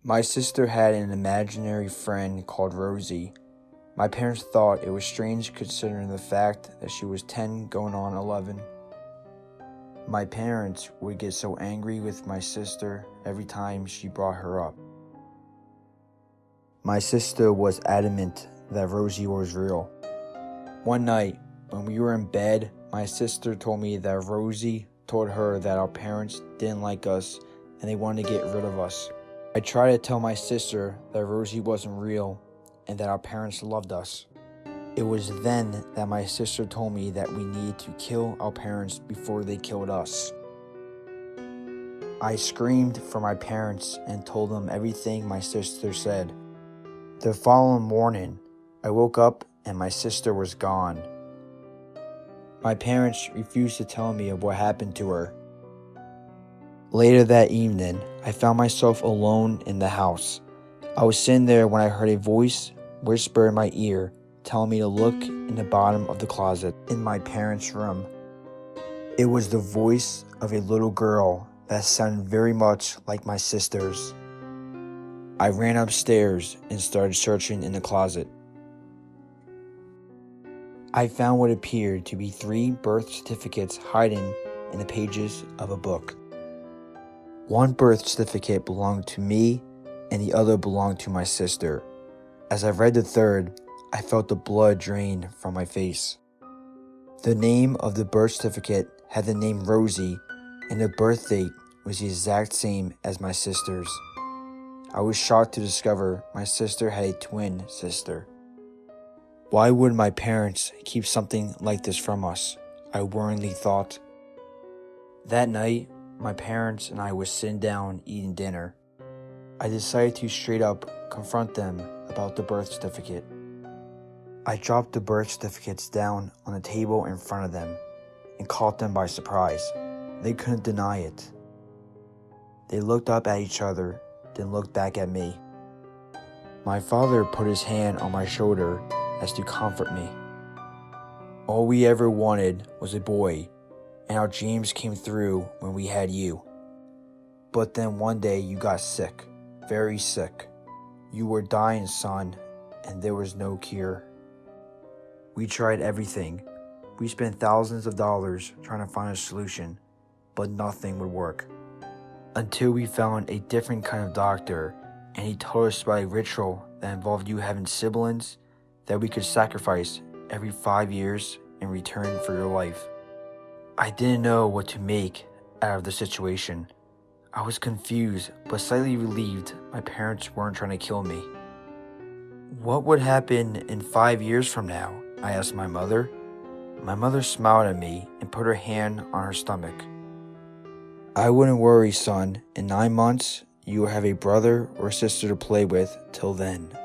My sister had an imaginary friend called Rosie. My parents thought it was strange considering the fact that she was 10 going on 11. My parents would get so angry with my sister every time she brought her up. My sister was adamant that Rosie was real. One night, when we were in bed, my sister told me that Rosie told her that our parents didn't like us and they wanted to get rid of us. I tried to tell my sister that Rosie wasn't real and that our parents loved us. It was then that my sister told me that we needed to kill our parents before they killed us. I screamed for my parents and told them everything my sister said. The following morning, I woke up and my sister was gone. My parents refused to tell me of what happened to her. Later that evening, I found myself alone in the house. I was sitting there when I heard a voice whisper in my ear, telling me to look in the bottom of the closet in my parents' room. It was the voice of a little girl that sounded very much like my sister's. I ran upstairs and started searching in the closet. I found what appeared to be 3 birth certificates hiding in the pages of a book. One birth certificate belonged to me and the other belonged to my sister. As I read the third, I felt the blood drain from my face. The name of the birth certificate had the name Rosie, and the birth date was the exact same as my sister's. I was shocked to discover my sister had a twin sister. Why would my parents keep something like this from us? I worryingly thought. That night, my parents and I were sitting down eating dinner. I decided to straight up confront them about the birth certificate. I dropped the birth certificates down on the table in front of them and caught them by surprise. They couldn't deny it. They looked up at each other, then looked back at me. My father put his hand on my shoulder as to comfort me. All we ever wanted was a boy, and our dreams came through when we had you. But then one day you got sick, very sick. You were dying, son, and there was no cure. We tried everything. We spent thousands of dollars trying to find a solution, but nothing would work. Until we found a different kind of doctor, and he told us about a ritual that involved you having siblings that we could sacrifice every 5 years in return for your life. I didn't know what to make out of the situation. I was confused, but slightly relieved my parents weren't trying to kill me. What would happen in 5 years from now? I asked my mother. My mother smiled at me and put her hand on her stomach. I wouldn't worry, son. In 9 months, you will have a brother or sister to play with till then.